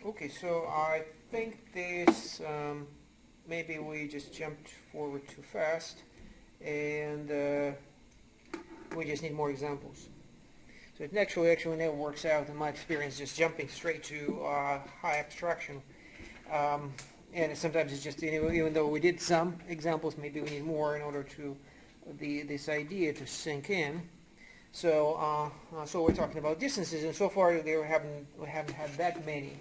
Okay, so I think this, maybe we just jumped forward too fast, and we just need more examples. So it actually never works out in my experience, just jumping straight to high abstraction. And sometimes it's just, even though we did some examples, maybe we need more in order to this idea to sink in. So so we're talking about distances, and so far we haven't had that many,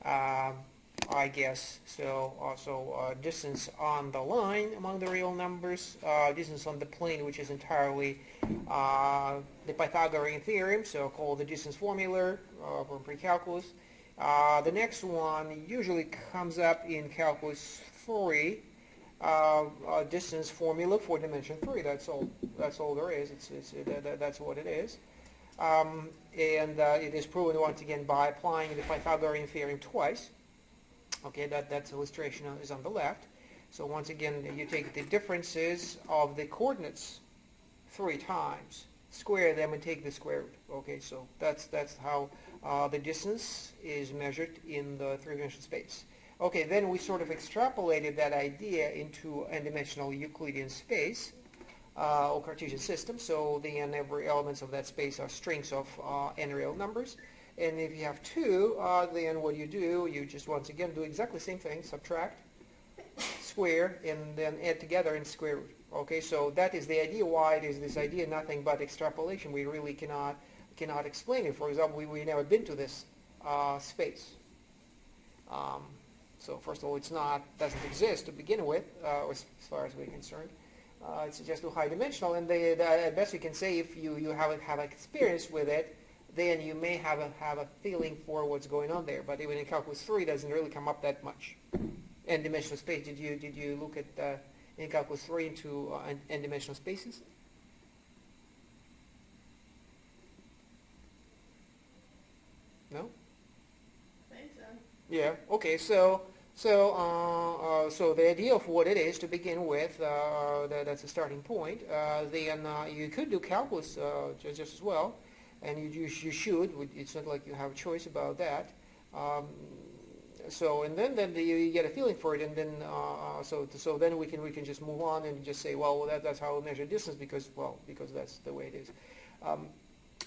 I guess. So distance on the line among the real numbers, distance on the plane, which is entirely the Pythagorean theorem, so called the distance formula from pre-calculus. The next one usually comes up in calculus 3. Distance formula for dimension 3. That's all there is. That's what it is. And it is proven once again by applying the Pythagorean theorem twice. Okay, that's illustration is on the left. So once again, you take the differences of the coordinates 3 times, square them, and take the square root. Okay, so that's how the distance is measured in the three-dimensional space. Okay, then we sort of extrapolated that idea into n-dimensional Euclidean space or Cartesian system. So the n every elements of that space are strings of n real numbers. And if you have 2, then what you do, you just once again do exactly the same thing, subtract, square, and then add together in square root. Okay, so that is the idea. Why it is this idea nothing but extrapolation. We really cannot explain it. For example, we never been to this space. So first of all, doesn't exist to begin with, as far as we're concerned. It's just too high dimensional, and at best you can say if you have experience with it, then you may have a feeling for what's going on there. But even in calculus 3, it doesn't really come up that much. N-dimensional space. Did you look at in calculus 3 into n-dimensional spaces? No? I think so. Yeah. Okay. So the idea of what it is to begin with, that's a starting point. Then you could do calculus just as well, and you should. It's not like you have a choice about that. So and then you get a feeling for it, and then so then we can just move on and just say, well, that's how we measure distance because that's the way it is.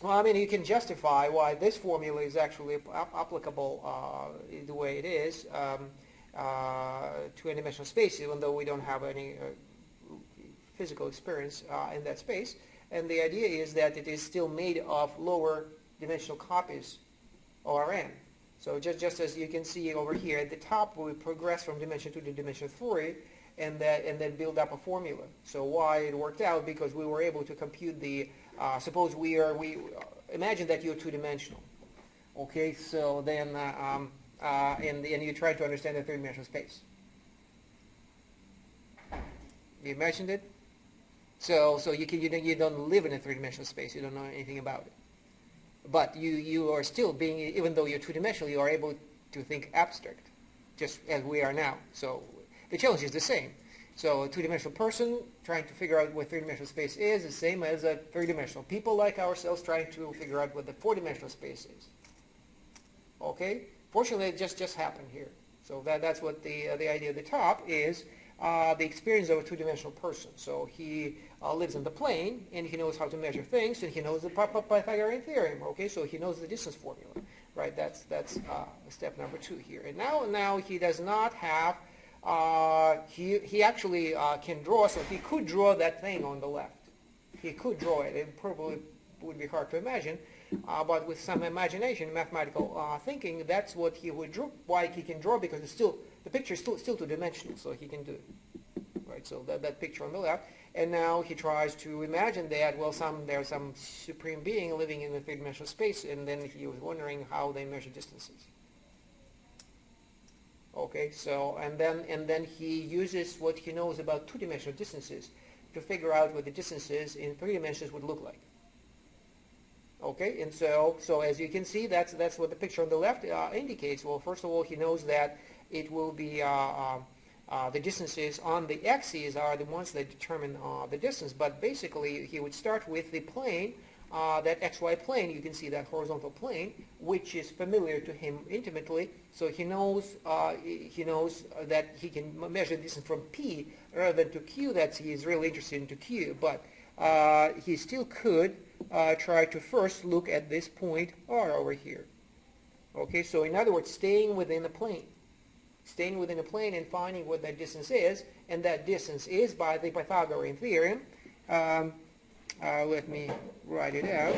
Well, I mean, you can justify why this formula is actually applicable the way it is to n-dimensional space, even though we don't have any physical experience in that space. And the idea is that it is still made of lower dimensional copies of Rn. So just as you can see over here, at the top we progress from dimension 2 to dimension 3, and then build up a formula. So why it worked out? Because we were able to compute the suppose we imagine that you're two-dimensional. Okay, so then and you try to understand the three-dimensional space. You imagined it? So you don't live in a three-dimensional space. You don't know anything about it. But you are still being, even though you're two-dimensional, you are able to think abstract, just as we are now. So the challenge is the same. So a two-dimensional person trying to figure out what three-dimensional space is the same as a three-dimensional people like ourselves trying to figure out what the four-dimensional space is. Okay? Fortunately, it just happened here. So that's what the idea at the top is, the experience of a two-dimensional person. So he lives in the plane, and he knows how to measure things, and he knows the Pythagorean theorem. Okay, so he knows the distance formula, right? That's step number 2 here. And now he does not have. He actually can draw, so he could draw that thing on the left. He could draw it. It probably would be hard to imagine, but with some imagination, mathematical thinking, that's what he would draw. Why he can draw? Because it's still the picture is still two-dimensional, so he can do it. Right. So that picture on the left, and now he tries to imagine that there's some supreme being living in the three-dimensional space, and then he was wondering how they measure distances. Okay, so and then he uses what he knows about two-dimensional distances to figure out what the distances in 3 dimensions would look like. Okay, and so as you can see, that's what the picture on the left indicates. Well, first of all, he knows that it will be the distances on the axes are the ones that determine the distance. But basically, he would start with the plane that xy plane, you can see that horizontal plane, which is familiar to him intimately. So he knows that he can measure distance from P rather than to Q. He's really interested into Q, but he still could try to first look at this point R over here. Okay, so in other words, staying within the plane. Staying within a plane and finding what that distance is, and that distance is by the Pythagorean theorem. Let me write it out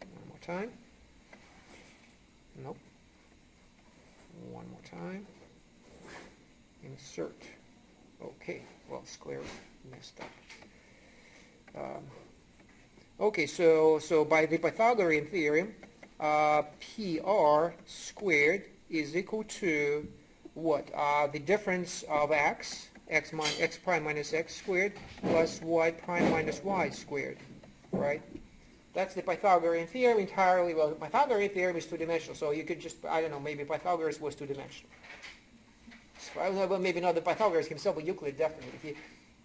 one more time. Nope. One more time. Insert. Okay, well, square messed up. Okay, so by the Pythagorean theorem, PR squared is equal to what? The difference of x prime minus x squared plus y prime minus y squared, right? That's the Pythagorean theorem entirely. Well, the Pythagorean theorem is two-dimensional, so you could just, I don't know, maybe Pythagoras was two-dimensional. Well, maybe not the Pythagoras himself, but Euclid definitely.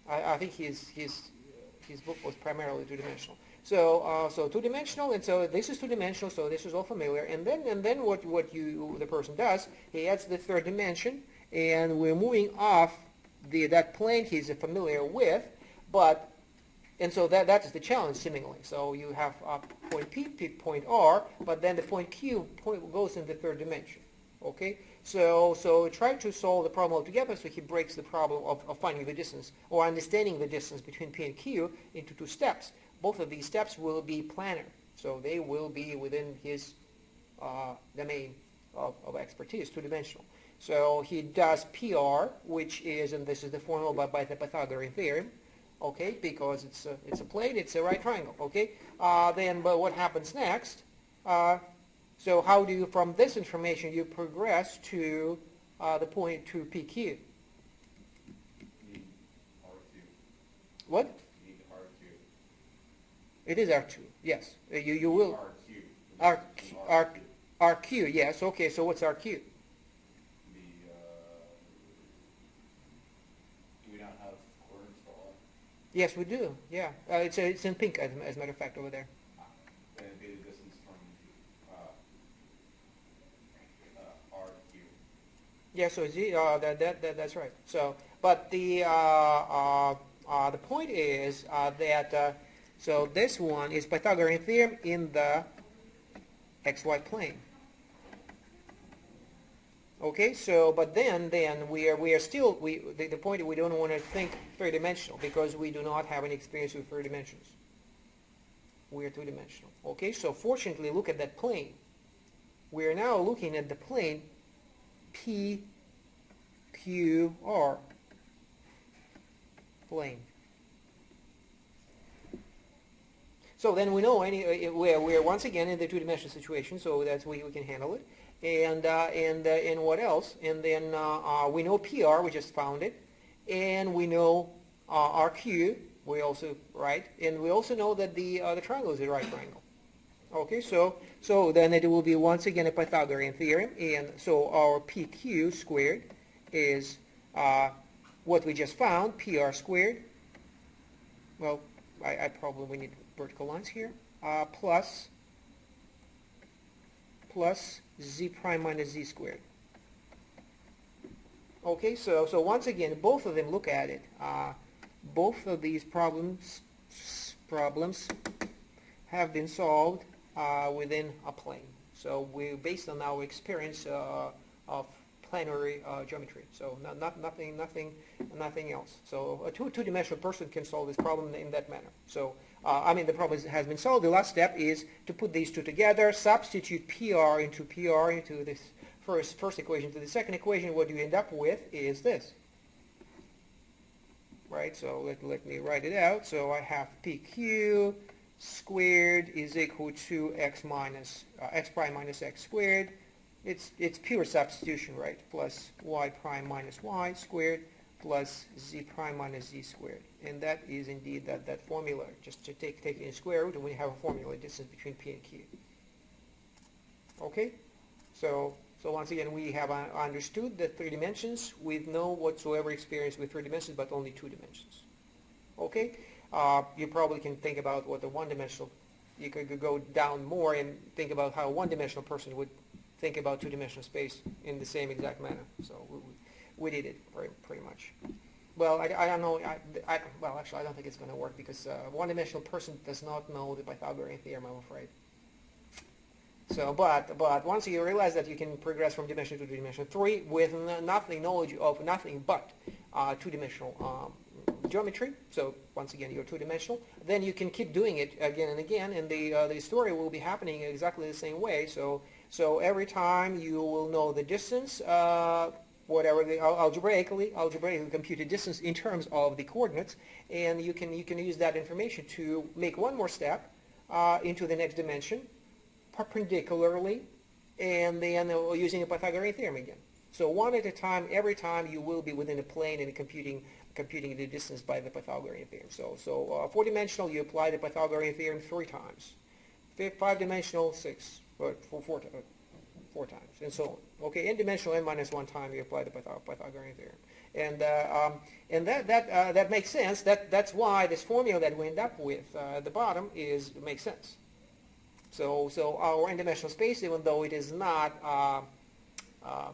I think his book was primarily two-dimensional. So two-dimensional, and so this is two-dimensional, so this is all familiar. And then what the person does, he adds the third dimension, and we're moving off that plane he's familiar with, and so that is the challenge seemingly. So you have point P, point R, but then the point Q goes in the third dimension. Okay, so try to solve the problem altogether. So he breaks the problem of finding the distance or understanding the distance between P and Q into two steps. Both of these steps will be planar, so they will be within his domain of expertise, two-dimensional. So he does PR, which is, and this is the formula by the Pythagorean theorem, okay, because it's a plane, it's a right triangle, okay. But what happens next? So how do you, from this information, you progress to the point to PQ? You need R2. What? You need R2. It is R2, yes. You will. R2. RQ, yes. Okay, so what's RQ? Do we not have coordinates for all? Yes, we do. Yeah, it's in pink, as a matter of fact, over there. Then it'd be the distance from RQ. Yeah, so Z, that's right. So, but the point is that so this one is Pythagorean theorem in the xy plane. Okay, so but then we are still the point is we don't want to think three-dimensional because we do not have any experience with three dimensions. We are two-dimensional. Okay, so fortunately, look at that plane. We are now looking at the plane PQR plane. So then we know we're once again in the two-dimensional situation, so that's we can handle it. And what else? And then we know PR, we just found it, and we know RQ, we also right, and we also know that the triangle is a right triangle. Okay, so then it will be once again a Pythagorean theorem, and so our PQ squared is what we just found, PR squared. Well, I probably need vertical lines here, plus z prime minus z squared. Okay, so once again, both of them look at it. Both of these problems have been solved within a plane. So we, based on our experience of planetary geometry. So nothing else. So a two-dimensional person can solve this problem in that manner. So I mean, the problem has been solved. The last step is to put these two together, substitute PR into this first equation to the second equation. What you end up with is this. Right, so let me write it out. So I have PQ squared is equal to x prime minus x squared. It's pure substitution, right? Plus y prime minus y squared plus z prime minus z squared. And that is indeed that formula. Just to take it in square root, and we have a formula distance between P and Q. Okay? So once again, we have understood the three dimensions with no whatsoever experience with three dimensions, but only two dimensions. Okay? you probably can think about what the one-dimensional, you could go down more and think about how a one-dimensional person would think about two-dimensional space in the same exact manner. So we did it pretty much. Well, I don't know. Well, actually, I don't think it's going to work because a one-dimensional person does not know the Pythagorean theorem, I'm afraid. So, but once you realize that you can progress from dimension 2 to dimension 3 with knowledge of nothing but two-dimensional geometry, so once again you're two-dimensional, then you can keep doing it again and again, and the story will be happening exactly the same way. So every time you will know the distance, whatever the algebraically computed distance in terms of the coordinates, and you can use that information to make one more step into the next dimension perpendicularly, and then using a Pythagorean theorem again. So one at a time, every time you will be within a plane and computing the distance by the Pythagorean theorem. So four-dimensional, you apply the Pythagorean theorem 3 times. Five-dimensional, 6, or 4 times, and so on. Okay, n-dimensional, n-1 time, you apply the Pythagorean theorem. And that makes sense. That's why this formula that we end up with at the bottom makes sense. So our n-dimensional space, even though it is not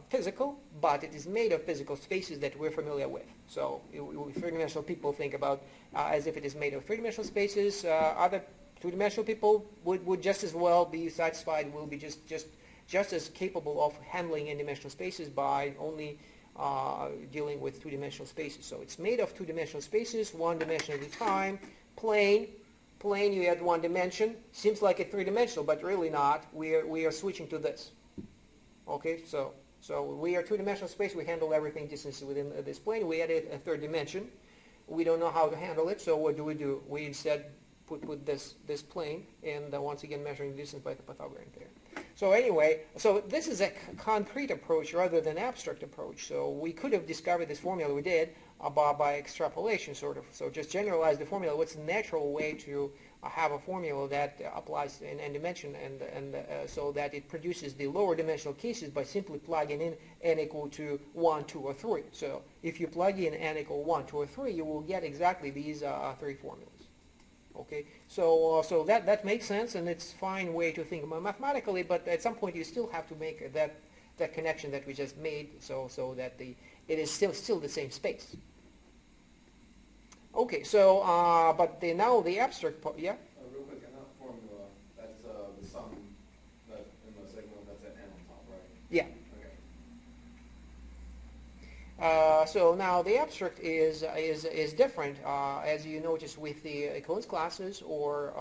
physical, but it is made of physical spaces that we're familiar with. So three-dimensional people think about as if it is made of three-dimensional spaces. Other two-dimensional people would just as well be satisfied, will be just as capable of handling n-dimensional spaces by only dealing with two-dimensional spaces. So it's made of two-dimensional spaces, one dimension at a time. Plane, you add one dimension. Seems like a three-dimensional, but really not. We are switching to this. Okay, so we are two-dimensional space. We handle everything distance within this plane. We added a third dimension. We don't know how to handle it, so what do? We instead put this plane, and once again measuring distance by the Pythagorean theorem. So anyway, so this is a concrete approach rather than abstract approach. So we could have discovered this formula we did by extrapolation, sort of. So just generalize the formula. What's the natural way to have a formula that applies in n dimension, and so that it produces the lower dimensional cases by simply plugging in n equal to 1, 2, or 3. So if you plug in n equal 1, 2, or 3, you will get exactly these 3 formulas. Okay, so that makes sense, and it's a fine way to think mathematically, but at some point you still have to make that connection that we just made, so that it is still the same space. Okay, so but now the abstract part, yeah. Real quick, in that formula, that's the sum that in the segment that's at n on top, right? Yeah. So now the abstract is different, as you notice with the equivalence classes or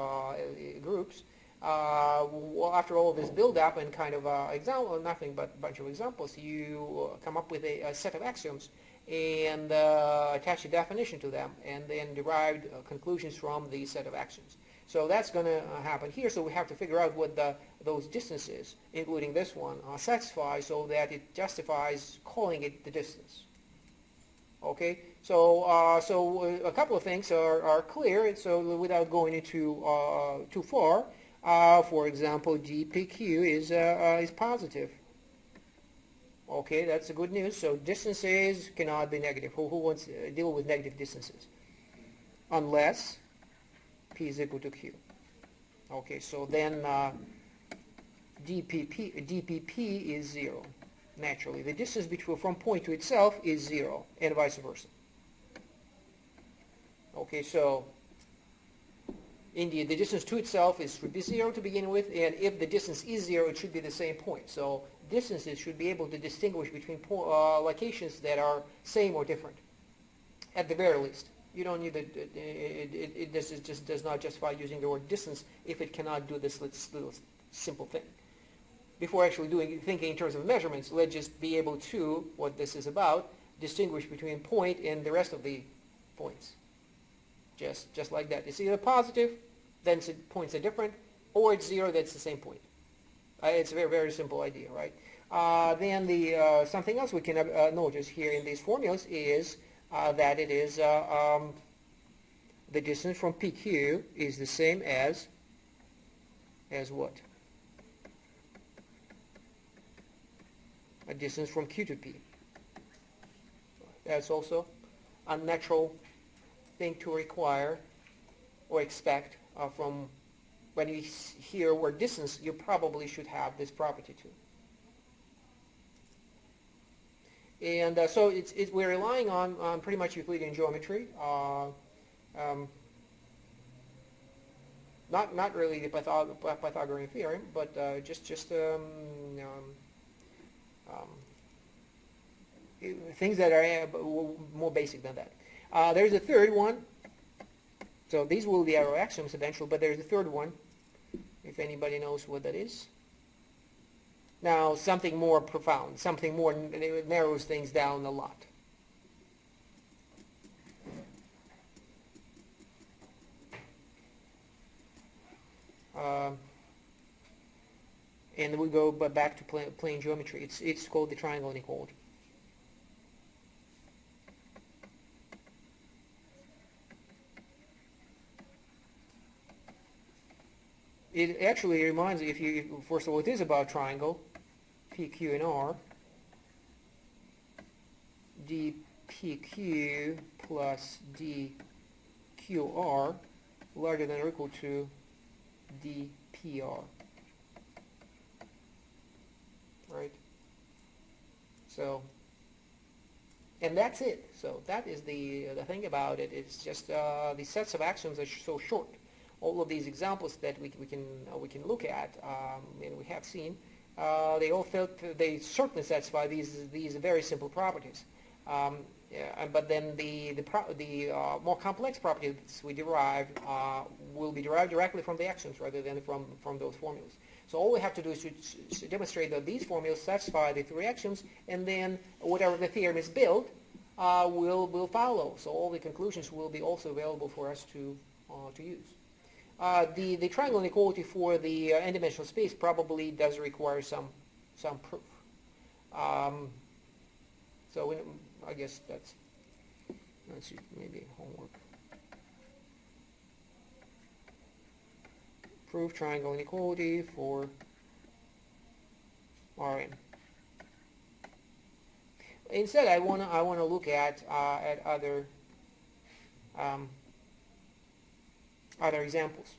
groups. Well, after all of this build-up and kind of example, nothing but a bunch of examples, you come up with a set of axioms and attach a definition to them, and then derive conclusions from the set of axioms. So that's going to happen here. So we have to figure out what those distances, including this one, satisfy, so that it justifies calling it the distance. Okay, so a couple of things are clear. So without going into too far, for example, GPQ is positive. Okay, that's the good news. So distances cannot be negative. Who wants to deal with negative distances? Unless P is equal to Q. Okay, so then DPP is 0. Naturally, the distance from point to itself is 0, and vice versa. Okay, so indeed, the distance to itself should be 0 to begin with, and if the distance is 0, it should be the same point. So distances should be able to distinguish between locations that are same or different, at the very least. You don't need this just does not justify using the word distance if it cannot do this little simple thing. Before actually thinking in terms of measurements, let's just be able to, what this is about, distinguish between point and the rest of the points. Just like that. It's either positive, then points are different, or it's 0, that's the same point. It's a very, very simple idea, right? Then something else we can notice here in these formulas is that it is the distance from PQ is the same as what? A distance from Q to P. That's also a natural thing to require or expect from when you hear word distance, you probably should have this property too. And so we're relying on pretty much Euclidean geometry. Not really the Pythagorean theorem, but things that are more basic than that. There's a third one. So these will be our axioms eventually, but there's a third one, if anybody knows what that is. Now, something more profound, something more narrows things down a lot. And we go back to plane geometry. It's called the triangle inequality. It actually reminds you, first of all, it is about triangle, PQ and R, dPQ plus dQR larger than or equal to dPR. Right? So, and that's it. So that is the thing about it. It's just the sets of axioms are so short. All of these examples that we can look at and we have seen, they certainly satisfy these very simple properties. But then the more complex properties we derive will be derived directly from the axioms rather than from those formulas. So all we have to do is to demonstrate that these formulas satisfy the three axioms, and then whatever the theorem is built will follow. So all the conclusions will be also available for us to use. The triangle inequality for the n-dimensional space probably does require some proof. So I guess that's maybe homework. Prove triangle inequality for Rn. Instead, I wanna look at other examples,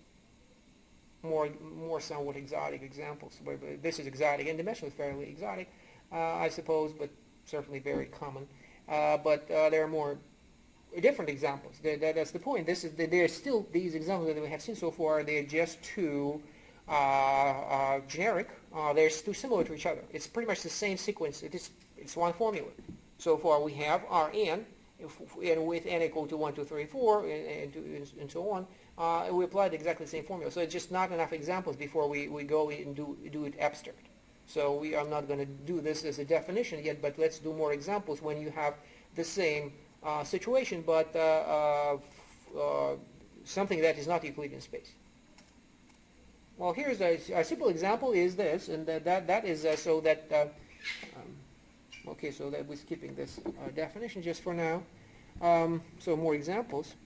more somewhat exotic examples. This is exotic, n-dimensional is fairly exotic, I suppose, but certainly very common. But there are more different examples. That's the point. There are still these examples that we have seen so far. They're just too generic. They're too similar to each other. It's pretty much the same sequence. It's one formula. So far we have Rn, and with n equal to 1, 2, 3, 4, and so on. We applied exactly the same formula. So it's just not enough examples before we go and do it abstract. So we are not going to do this as a definition yet, but let's do more examples when you have the same situation, but something that is not Euclidean space. Well, here's a simple example is this, and that is so that, okay, so that we're skipping this definition just for now. So more examples.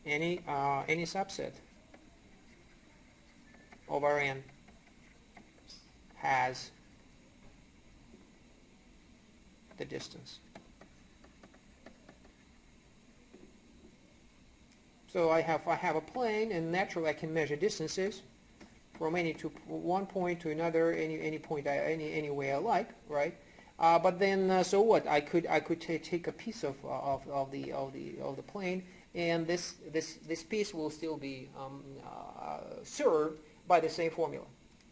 Any subset of Rn has the distance. So I have a plane, and naturally I can measure distances from one point to another, any point, any way I like, right? But then, so what? I could take a piece of the plane, and this piece will still be served by the same formula.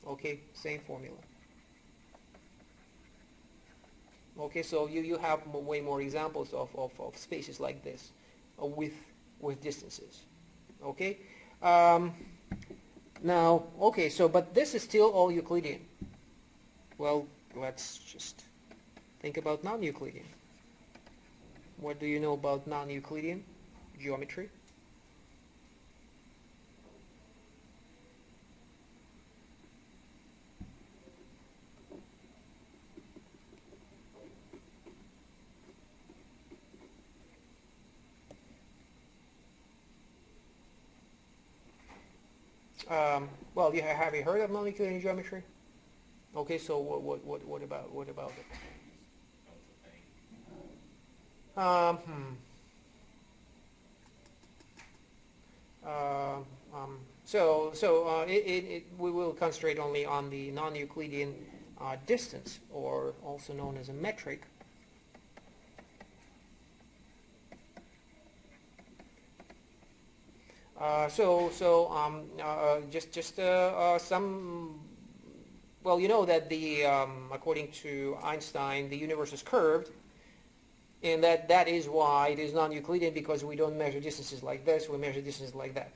Okay, same formula. Okay, so you have way more examples of spaces like this with distances. Okay. Now, okay, so but this is still all Euclidean. Well, let's just think about non-Euclidean. What do you know about non-Euclidean geometry? Well, have you heard of non-Euclidean geometry? Okay, so what about it? We will concentrate only on the non-Euclidean distance, or also known as a metric. Just some. Well, you know that according to Einstein, the universe is curved, and that is why it is non-Euclidean, because we don't measure distances like this; we measure distances like that.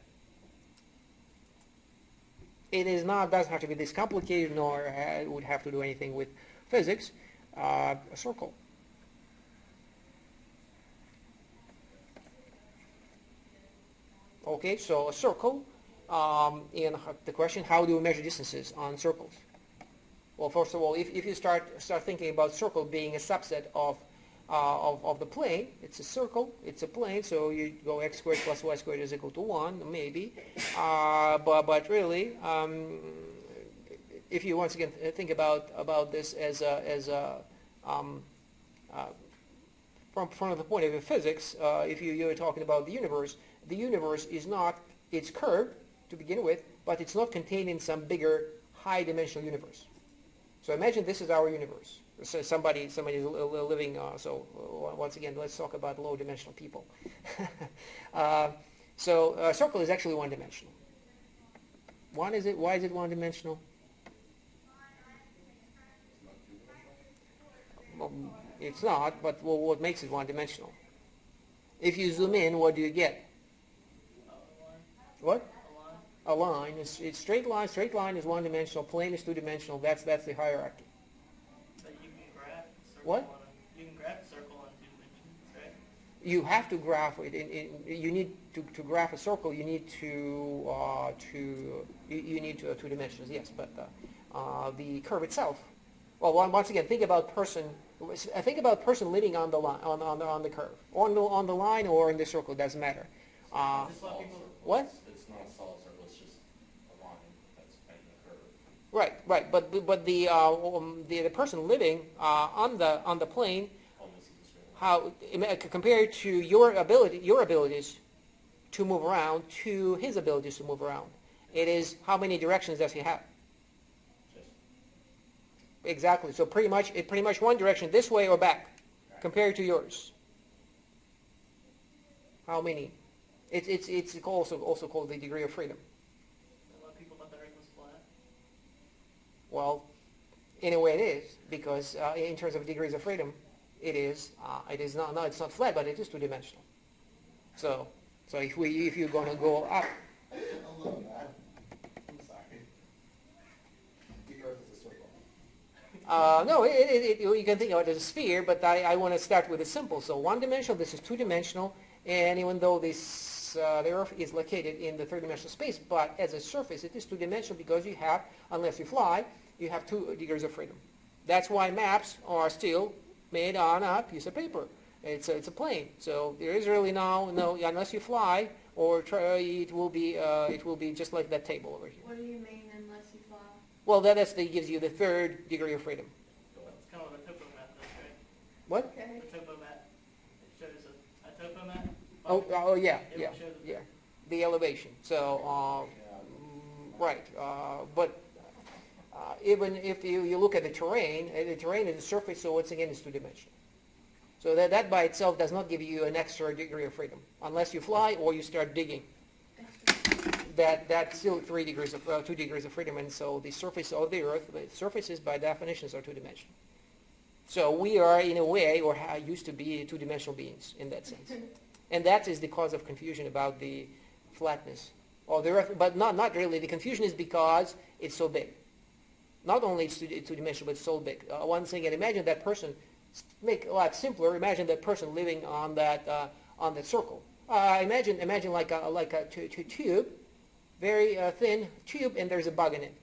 It doesn't have to be this complicated, nor would have to do anything with physics. A circle. Okay, so a circle. And the question: how do we measure distances on circles? Well, first of all, if you start thinking about circle being a subset of the plane, it's a circle, it's a plane, so you go x squared plus y squared is equal to 1, maybe. But really, if you once again think about this as from the point of view of physics, if you're talking about the universe is not, it's curved to begin with, but it's not contained in some bigger high-dimensional universe. So imagine this is our universe. So somebody's living. So once again, let's talk about low-dimensional people. So a circle is actually one-dimensional. Why is it one-dimensional? Well, it's not. But what makes it one-dimensional? If you zoom in, what do you get? What? A line. It's straight line. Straight line is one-dimensional. Plane is two-dimensional. That's the hierarchy. But you can graph a circle What? you can graph a circle on 2 dimensions, right? You have to graph it. You need to graph a circle. You need two dimensions. Yes, but the curve itself. Well, once again, think about person. Think about person living on the line, on the curve, on the line or in the circle. It doesn't matter. Just let people. What? It's not a solid circle, it's just a line that's making a curve. Right. But the person living on the plane, Almost in this way. compared to your abilities to move around to his abilities to move around, it is how many directions does he have? Just Exactly. So pretty much one direction, this way or back, compared to yours. How many? It's also called the degree of freedom. A lot of people thought the Earth was flat. Well, in a way it is, because in terms of degrees of freedom, it is not. No, it's not flat, but it is two-dimensional. So if you're going to go up, I love that. I'm sorry. The Earth is a circle. no, you can think of it as a sphere, but I want to start with a simple. So one-dimensional, this is two-dimensional, and even though the Earth is located in the third-dimensional space, but as a surface, it is two-dimensional because you have, unless you fly, you have 2 degrees of freedom. That's why maps are still made on a piece of paper. It's a plane. So there is really no unless you fly, or it will be just like that table over here. What do you mean unless you fly? Well, that gives you the 3rd degree of freedom. It's kind of what a topo map does, right? What? Okay. The topo map. It shows a topo map. Oh yeah, It yeah, will show the- yeah. The elevation. So right, but even if you look at the terrain is a surface, so once again it's two-dimensional. So that by itself does not give you an extra degree of freedom unless you fly or you start digging. That's still 2 degrees of freedom, and so the surface of the Earth, the surfaces by definitions are two-dimensional. So we are in a way, or used to be, two-dimensional beings in that sense, and that is the cause of confusion about the flatness of the Earth. But not really. The confusion is because it's so big. Not only it's two-dimensional, but it's so big. Once again, imagine that person. Make it a lot simpler. Imagine that person living on that circle. Imagine like a tube, very thin tube, and there's a bug in it.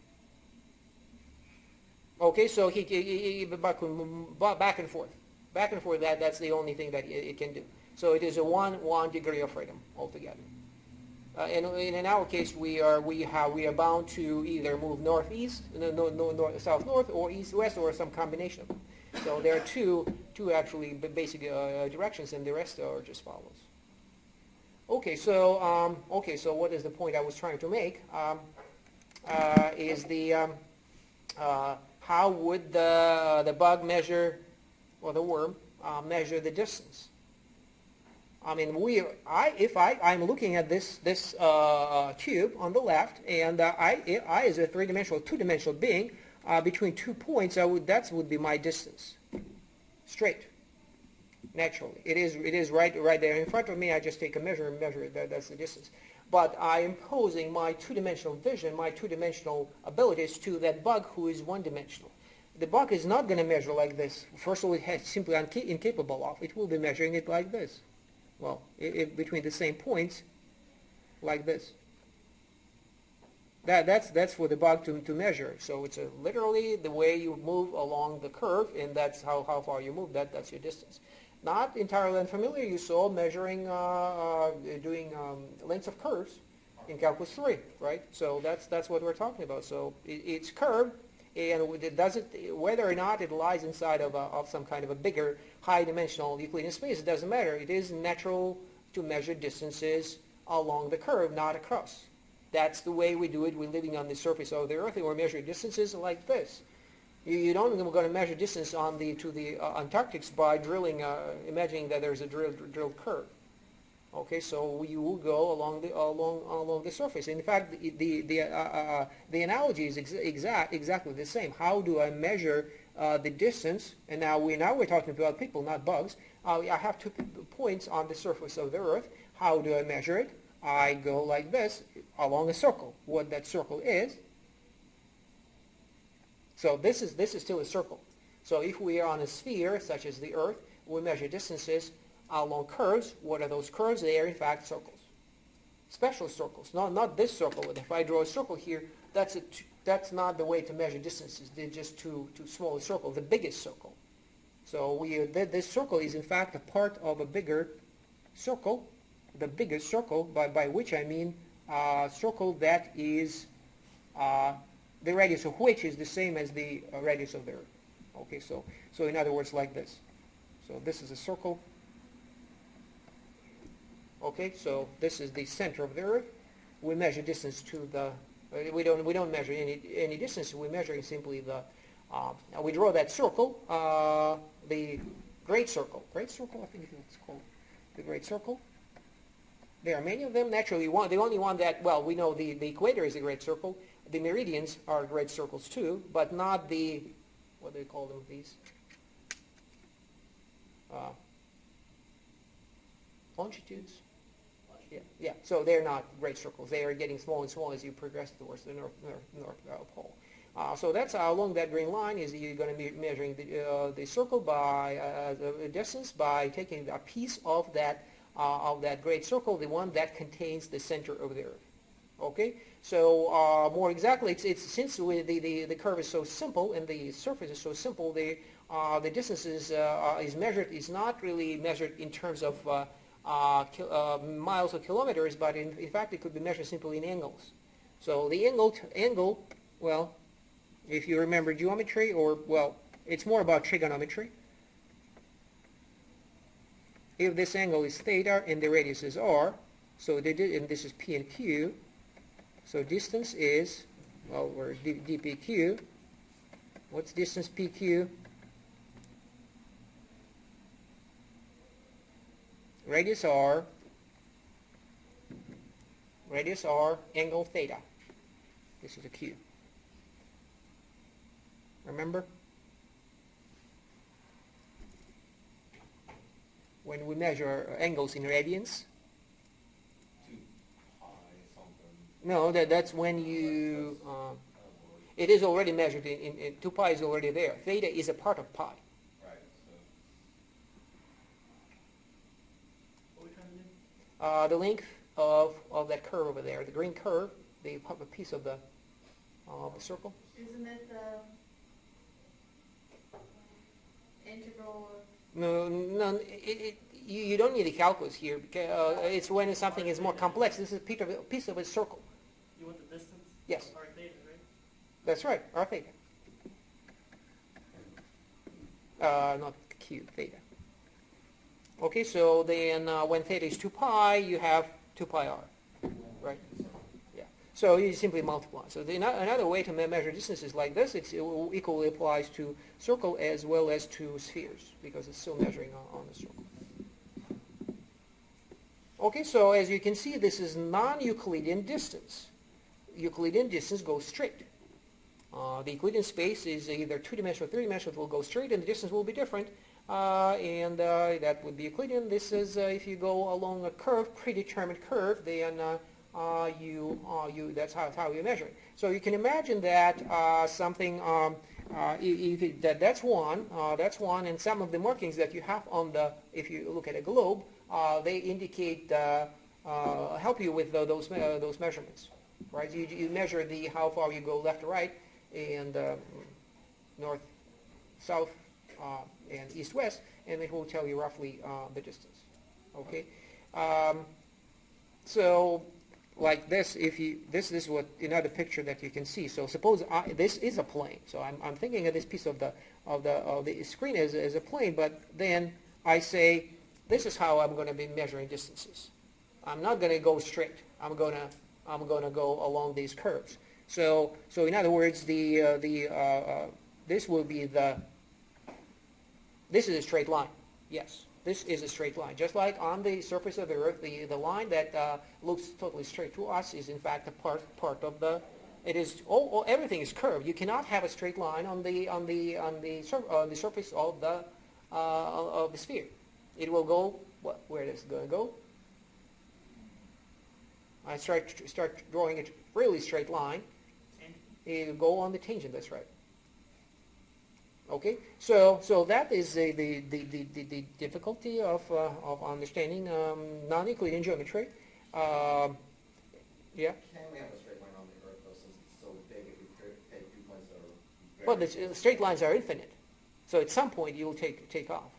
Okay, so he back and forth. That's the only thing that it can do. So it is a one degree of freedom altogether. And in our case, we are bound to either move northeast, south north, or east west, or some combination of them. So there are two actually basic directions, and the rest are just follows. Okay, so what is the point I was trying to make? Is the how would the bug measure, or the worm measure the distance? I mean, I'm looking at this cube on the left, and I as a three-dimensional, two-dimensional being, between 2 points, that would be my distance, straight. Naturally, it is right there in front of me. I just take a measure and measure it. That's the distance. But I am imposing my two-dimensional vision, my two-dimensional abilities to that bug who is one-dimensional. The bug is not going to measure like this. First of all, it's simply incapable of. It will be measuring it like this. Well, between the same points, like this. That's for the bug to measure. So it's literally the way you move along the curve, and that's how far you move. That's your distance. Not entirely unfamiliar. You saw measuring, doing lengths of curves in Calculus 3, right? So that's what we're talking about. So it's curved, and it doesn't, whether or not it lies inside of some kind of a bigger, high-dimensional Euclidean space, it doesn't matter. It is natural to measure distances along the curve, not across. That's the way we do it. We're living on the surface of the Earth, and we're measuring distances like this. You don't going to measure distance to the Antarctic by drilling, imagining that there's a drilled curve. Okay, so you will go along the surface. In fact, the analogy is exactly the same. How do I measure the distance? And now we're talking about people, not bugs. I have 2 points on the surface of the Earth. How do I measure it? I go like this along a circle. What that circle is. So this is still a circle. So if we are on a sphere, such as the Earth, we measure distances along curves. What are those curves? They are in fact circles. Special circles. Not this circle. If I draw a circle here, that's not the way to measure distances. They're just too small a circle. The biggest circle. So this circle is in fact a part of a bigger circle. The biggest circle, by which I mean a circle that is the radius of which is the same as the radius of the Earth. Okay, so in other words, like this. So this is a circle. Okay, so this is the center of the Earth. We measure distance to the. We don't measure any distance. We're measuring simply the. Now we draw that circle, the great circle. Great circle, I think it's called the great circle. There are many of them. Naturally, the only one that, well, we know the equator is a great circle. The meridians are great circles too, but not the, what do they call them, these? Longitudes? Yeah. So they're not great circles. They are getting smaller and smaller as you progress towards the North Pole. So that's along that green line is you're going to be measuring the circle by the distance by taking a piece of that great circle, the one that contains the center of the Earth. Okay, so more exactly, it's since the curve is so simple and the surface is so simple, the distance is not really measured in terms of miles or kilometers, but in fact it could be measured simply in angles. So the angle, well, if you remember geometry, or well, it's more about trigonometry. If this angle is theta and the radius is r, so and this is p and q, so distance is, well, we're dpq. What's distance pq? Radius r, angle theta. This is a q. Remember? When we measure angles in radians? 2 pi something. No, that's when you, it is already measured in 2 pi is already there. Theta is a part of pi. Right, so. What are we trying to do? The length of that curve over there, the green curve, the piece of the circle. Isn't it the integral of... No, you don't need a calculus here. Because, it's when something is more complex. This is a piece of a circle. You want the distance? Yes. R theta, right? That's right, r theta. Not q, theta. Okay, so then when theta is 2 pi, you have 2 pi r, right? Yeah. So you simply multiply. So another way to measure distances like this, it equally applies to circle as well as to spheres, because it's still measuring on the circle. Okay, so as you can see, this is non-Euclidean distance. Euclidean distance goes straight. The Euclidean space is either 2-dimensional or 3-dimensional. It will go straight, and the distance will be different. That would be Euclidean. This is if you go along a curve, predetermined curve, then that's how you measure it. So you can imagine that something that's one, and some of the markings that you have on the, if you look at a globe, they indicate help you with those measurements, right? You measure how far you go left to right, and north, south, and east, west, and it will tell you roughly the distance. Okay, so like this, this is what another picture that you can see. So suppose this is a plane. So I'm thinking of this piece of the screen as a plane, but then I say this is how I'm going to be measuring distances. I'm not going to go straight. I'm going to go along these curves. So in other words, this will be this is a straight line. Yes, this is a straight line. Just like on the surface of the Earth, the line that looks totally straight to us is in fact a part of the. It is everything is curved. You cannot have a straight line on the surface of the sphere. It will go where is it going to go? I start drawing a really straight line. It will go on the tangent. That's right. Okay, so that is the difficulty of understanding non-Euclidean geometry. Yeah. Can we have a straight line on the Earth, though, since it's so big? If we take 2 points that are very Well, the straight lines are infinite, so at some point you will take off.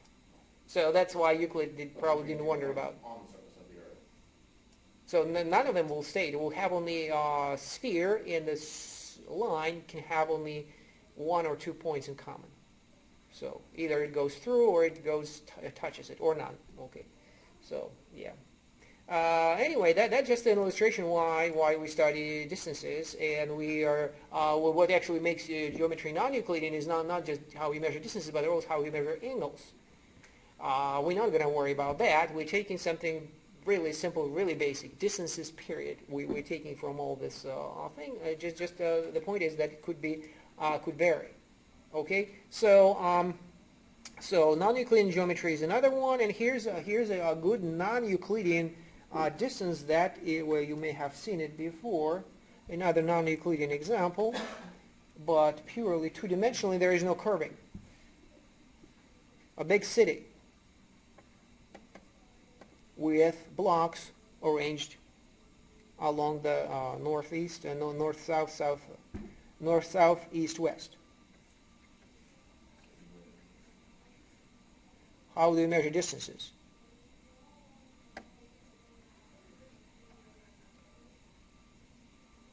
So that's why Euclid probably didn't wonder about. on the surface of the Earth. So none of them will stay. It will have only a sphere, and this line can have only 1 or 2 points in common. So either it goes through, or it touches it, or none. Okay. So yeah. Anyway, that's just an illustration why we study distances, and we are what actually makes geometry non-Euclidean is not just how we measure distances, but also how we measure angles. We're not going to worry about that. We're taking something really simple, really basic, distances. Period. We're taking from all this thing. Just the point is that it could vary. Okay, so non-Euclidean geometry is another one, and here's a good non-Euclidean distance that where you may have seen it before. Another non-Euclidean example, but purely two-dimensionally. There is no curving. A big city with blocks arranged along the northeast and north-south, east-west. How do you measure distances?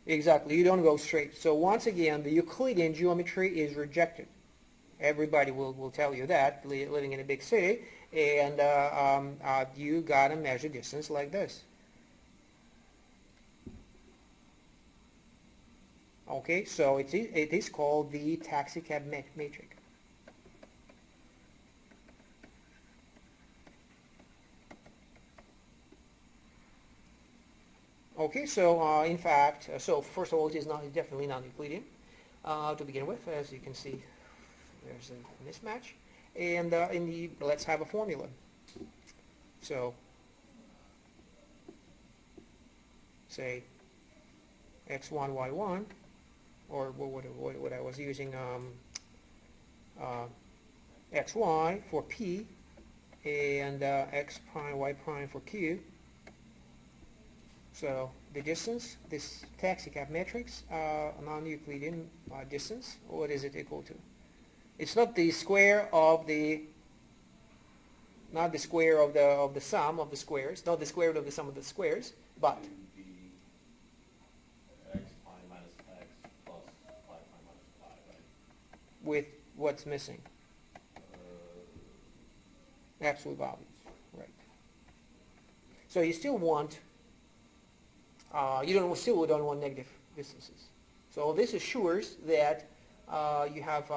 Exactly, you don't go straight. So once again, the Euclidean geometry is rejected. Everybody will tell you that, living in a big city, and you gotta measure distance like this. Okay, so it is called the taxicab metric. Okay, so in fact, so first of all, it is definitely non-Euclidean to begin with. As you can see, there's a mismatch, and let's have a formula. So, say x1, y1, or what I was using, xy for p, and x prime, y prime for q. So the distance, this taxicab matrix, non-Euclidean distance, what is it equal to? It's not the square of the, not the square of the sum of the squares, not the square root of the sum of the squares, but The x prime minus x plus y prime minus y, right? with what's missing? Absolute values, right? So you still want you still don't want negative distances. So this assures that you have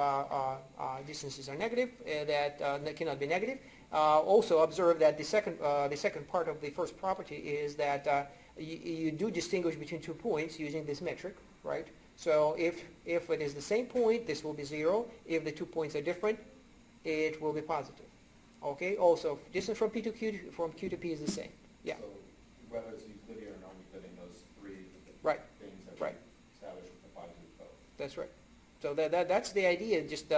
distances are negative, that cannot be negative. Also observe that the second part of the first property is that you do distinguish between 2 points using this metric, right? So if it is the same point, this will be 0. If the 2 points are different, it will be positive. Okay. Also, distance from P to Q to P is the same. Yeah. So whether it's Euclidean or non-Euclidean, those three Right. things that Right. we established apply to both. That's right. So that's the idea. Just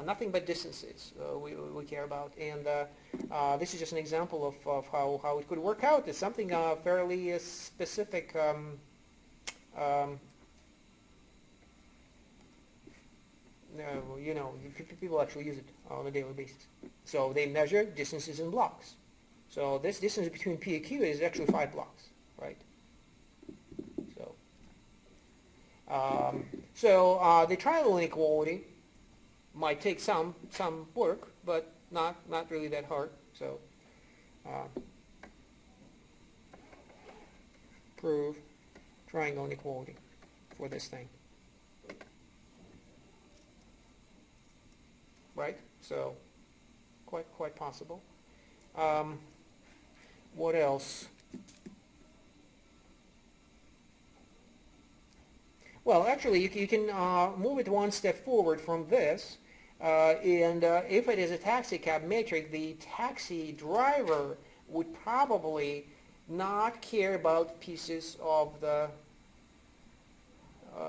nothing but distances we care about, and this is just an example of how it could work out. It's something fairly specific. People actually use it on a daily basis. So they measure distances in blocks. So this distance between P and Q is actually 5 blocks, right? So the triangle inequality might take some work, but not really that hard. So prove triangle inequality for this thing. Right? So quite possible. What else? Well, actually, you can move it one step forward from this, and if it is a taxi cab metric, the taxi driver would probably not care about pieces of the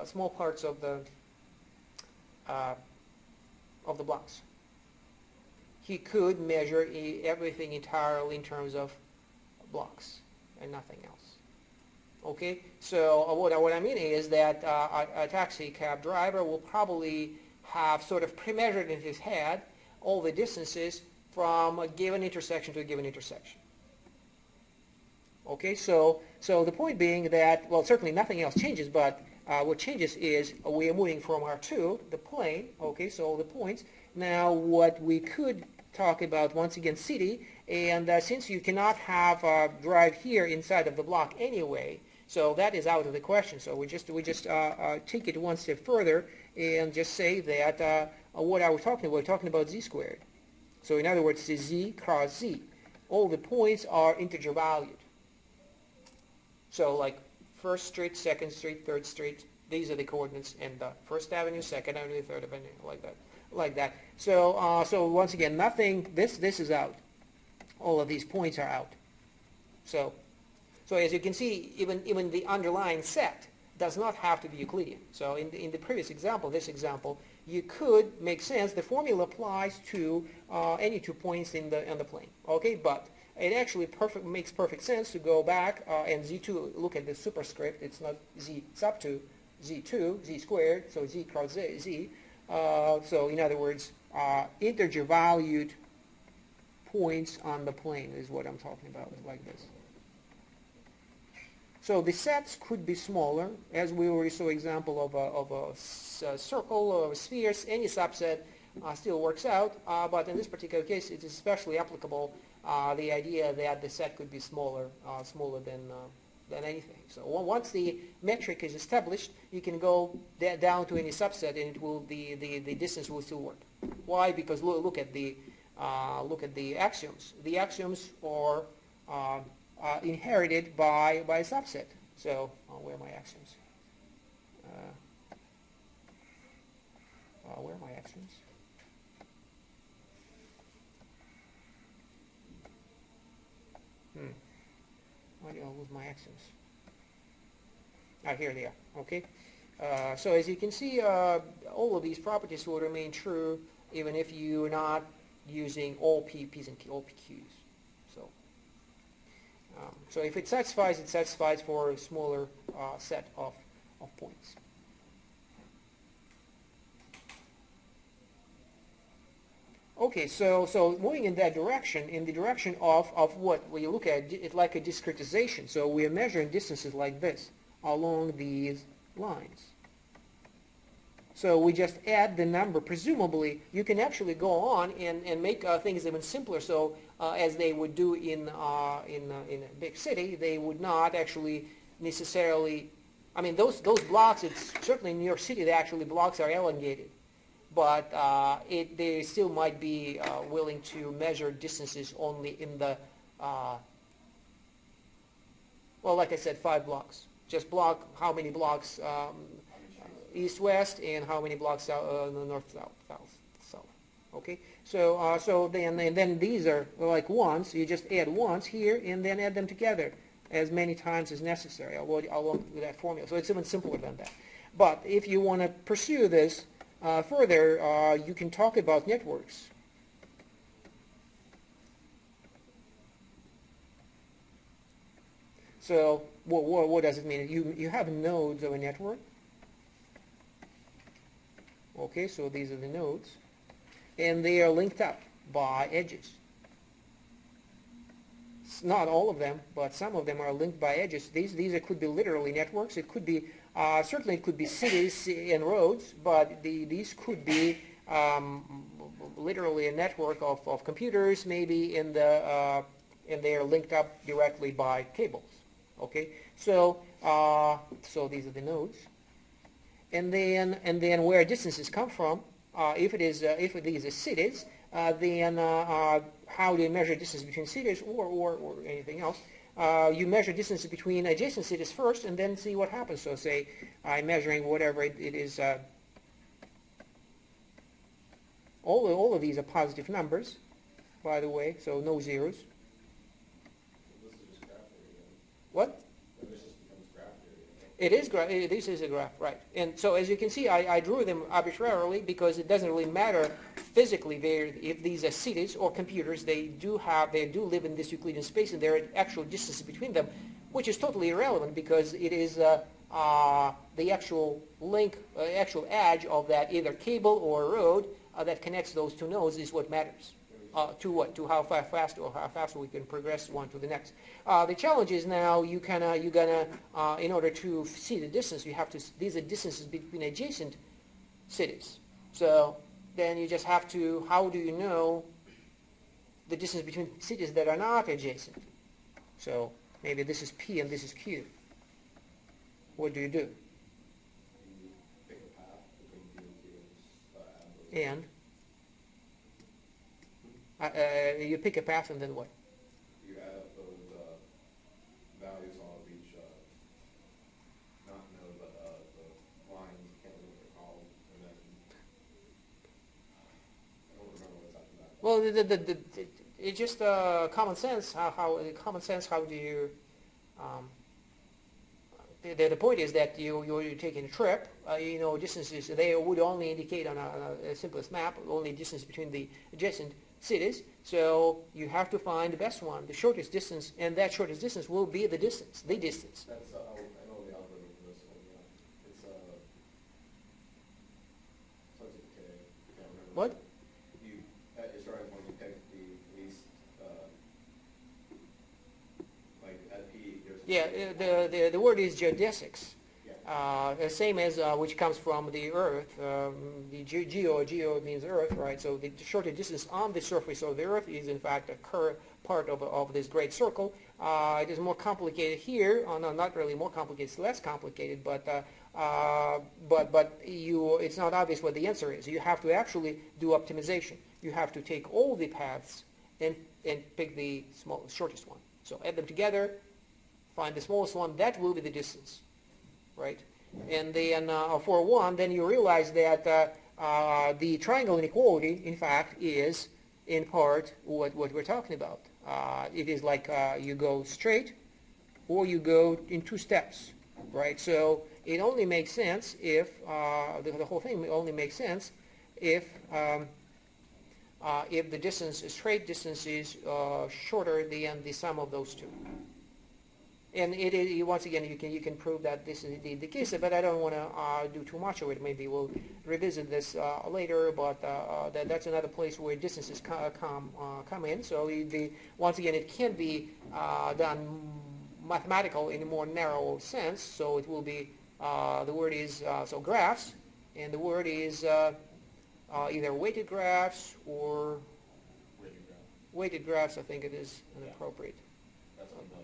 small parts of the blocks. He could measure everything entirely in terms of blocks and nothing else. Okay, so what I mean is that a taxi cab driver will probably have sort of pre-measured in his head all the distances from a given intersection to a given intersection. Okay, so the point being that, well, certainly nothing else changes, but what changes is we are moving from R2, the plane, okay, so all the points. Now what we could talk about, once again, city, and since you cannot have a drive here inside of the block anyway, so that is out of the question. So we just take it one step further and just say that what are we talking about? We're talking about z squared. So in other words, it's z cross z. All the points are integer valued. So like first street, second street, third street, these are the coordinates in the First Avenue, Second Avenue, Third Avenue, like that. So so once again, nothing. This is out. All of these points are out. So as you can see, even the underlying set does not have to be Euclidean. So in the previous example, this example, you could make sense. The formula applies to any 2 points in the plane. Okay, but it actually makes perfect sense to go back and z2 look at the superscript. It's not z sub 2, z2, z squared. So z cross z. So in other words, integer valued points on the plane is what I'm talking about, like this. So the sets could be smaller, as we already saw example of a circle or a sphere. Any subset still works out, but in this particular case, it is especially applicable. The idea that the set could be smaller than anything. So once the metric is established, you can go down to any subset, and it will the distance will still work. Why? Because look at the axioms. The axioms are inherited by a subset. So where are my axioms? Where are my axioms? Why do I lose my axioms? Here they are. Okay. So as you can see, all of these properties will remain true even if you're not using all P's and all PQs. So if it satisfies for a smaller set of points. Okay, so moving in that direction, in the direction of what we look at it like a discretization. So we are measuring distances like this along these lines. So we just add the number. Presumably, you can actually go on and make things even simpler. So as they would do in a big city, they would not actually necessarily, I mean, those blocks, it's certainly in New York City, the actually blocks are elongated. But they still might be willing to measure distances only in the, well, like I said, 5 blocks. Just block how many blocks east-west and how many blocks north-south. Okay, so then these are like ones. You just add ones here and then add them together as many times as necessary along with that formula. So it's even simpler than that. But if you want to pursue this further, you can talk about networks. So what does it mean? You have nodes of a network. Okay, so these are the nodes. And they are linked up by edges. Not all of them, but some of them are linked by edges. These could be literally networks. It could be, certainly it could be cities and roads, but these could be literally a network of computers maybe and they are linked up directly by cables. Okay, so these are the nodes. And then where distances come from, if these are cities, then how do you measure distance between cities or anything else? You measure distances between adjacent cities first and then see what happens. So say I'm measuring whatever it is. All of these are positive numbers, by the way, so no zeros. What? It is this is a graph, right? And so as you can see, I drew them arbitrarily because it doesn't really matter physically if these are cities or computers. They do live in this Euclidean space, and there are actual distances between them, which is totally irrelevant because it is the actual link, actual edge of that either cable or road that connects those two nodes is what matters. To how fast or how fast we can progress one to the next. The challenge is now you're gonna in order to see the distance, you have to. These are distances between adjacent cities. So then you just have to. How do you know the distance between cities that are not adjacent? So maybe this is P and this is Q. What do you do? And you pick a path and then what? You add up those values of each, not node, but the lines, can't remember what they're called, and then I don't remember what's after that. Well, it's just common sense. How do you? The point is that you're taking a trip. Distances. They would only indicate on a simplest map only distance between the adjacent cities, so you have to find the best one, the shortest distance, and that shortest distance will be the distance. That's, I know the algorithm for this one, yeah. It's, starts with K, I can't remember. What? It starts when you pick the least, like at P, there's... Yeah, the word is geodesics. Yeah. Same as which comes from the Earth. The geo means Earth, right? So the shorter distance on the surface of the Earth is in fact a part of this great circle. It is more complicated here. No, not really more complicated. It's less complicated, but it's not obvious what the answer is. You have to actually do optimization. You have to take all the paths and pick the shortest one. So add them together, find the smallest one. That will be the distance. Right, and then for one, then you realize that the triangle inequality, in fact, is in part what we're talking about. It is like you go straight, or you go in 2 steps, right? So it only makes sense if the whole thing only makes sense if the distance, straight distance, is shorter than the sum of those two. And it is, once again, you can prove that this is indeed the case, but I don't want to do too much of it. Maybe we'll revisit this later, but that's another place where distances come in. So once again, it can be done mathematical in a more narrow sense. So it will be the word is graphs, and the word is either weighted graphs or weighted graphs. I think it is inappropriate. That's on the...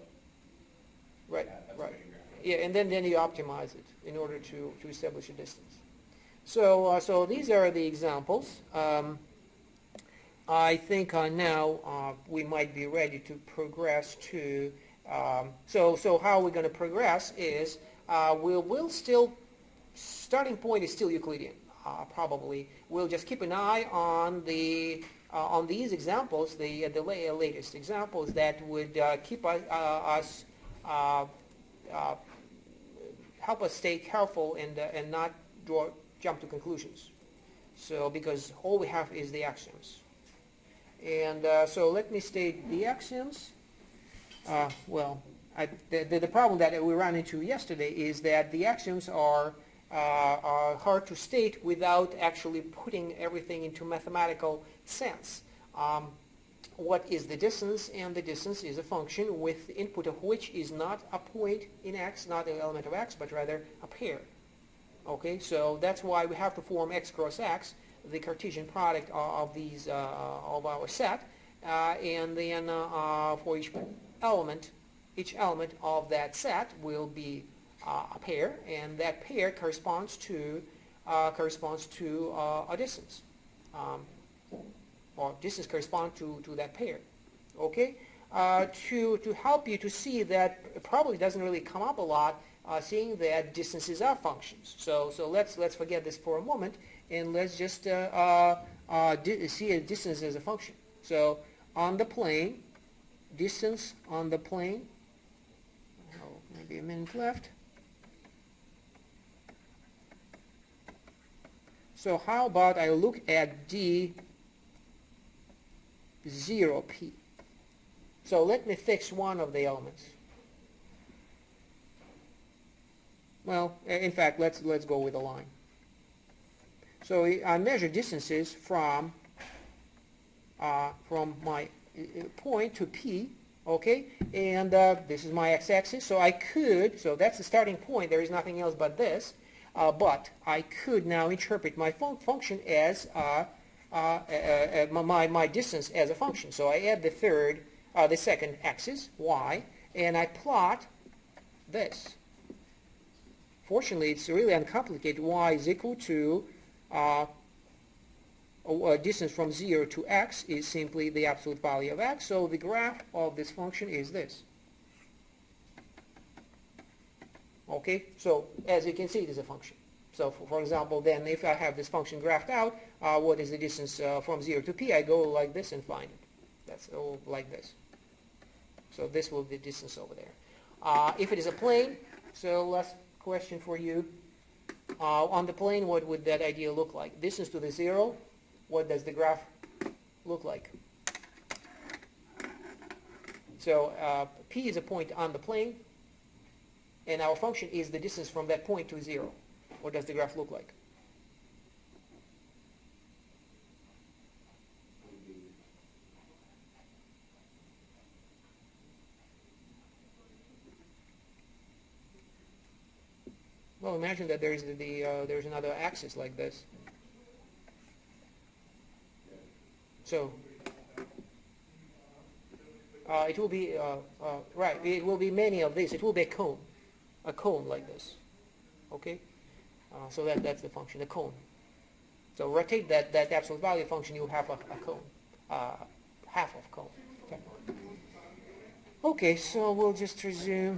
Right, Yeah, that's right. weighted graph. Yeah, and then you optimize it in order to establish a distance. So these are the examples. I think now we might be ready to progress to. So how we're going to progress is we'll still starting point is still Euclidean. Probably we'll just keep an eye on these examples, the latest examples that would keep us help us stay careful and not jump to conclusions. So because all we have is the axioms. And so let me state the axioms. The problem that we ran into yesterday is that the axioms are hard to state without actually putting everything into mathematical sense. What is the distance? And the distance is a function with the input of which is not a point in x, not an element of x, but rather a pair. Okay, so that's why we have to form x cross x, the Cartesian product of these of our set, and then for each element of that set will be a pair, and that pair corresponds to a distance, or distance corresponds to that pair. Okay, to help you to see that it probably doesn't really come up a lot, seeing that distances are functions. So let's forget this for a moment, and let's just see a distance as a function. So on the plane, distance on the plane. Oh, maybe a minute left. So how about I look at d0p. So let me fix one of the elements. Well, in fact, let's go with a line. So I measure distances from my point to P, okay? And this is my x-axis. So that's the starting point. There is nothing else but this. But I could now interpret my function as my distance as a function. So I add the second axis, y, and I plot this. Fortunately, it's really uncomplicated. Y is equal to a distance from 0 to x is simply the absolute value of x. So the graph of this function is this. Okay, so as you can see, it is a function. So for example, then if I have this function graphed out, what is the distance from 0 to p? I go like this and find it. That's all like this. So this will be the distance over there. If it is a plane, so last question for you. On the plane, what would that idea look like? Distance to the 0, what does the graph look like? So p is a point on the plane, and our function is the distance from that point to 0. What does the graph look like? Well, imagine that there is there's another axis like this. So it will be right. It will be many of these. It will be a cone like this. Okay. So that's the function, the cone. So rotate that absolute value function. You have a cone, half of cone. Okay. So we'll just resume.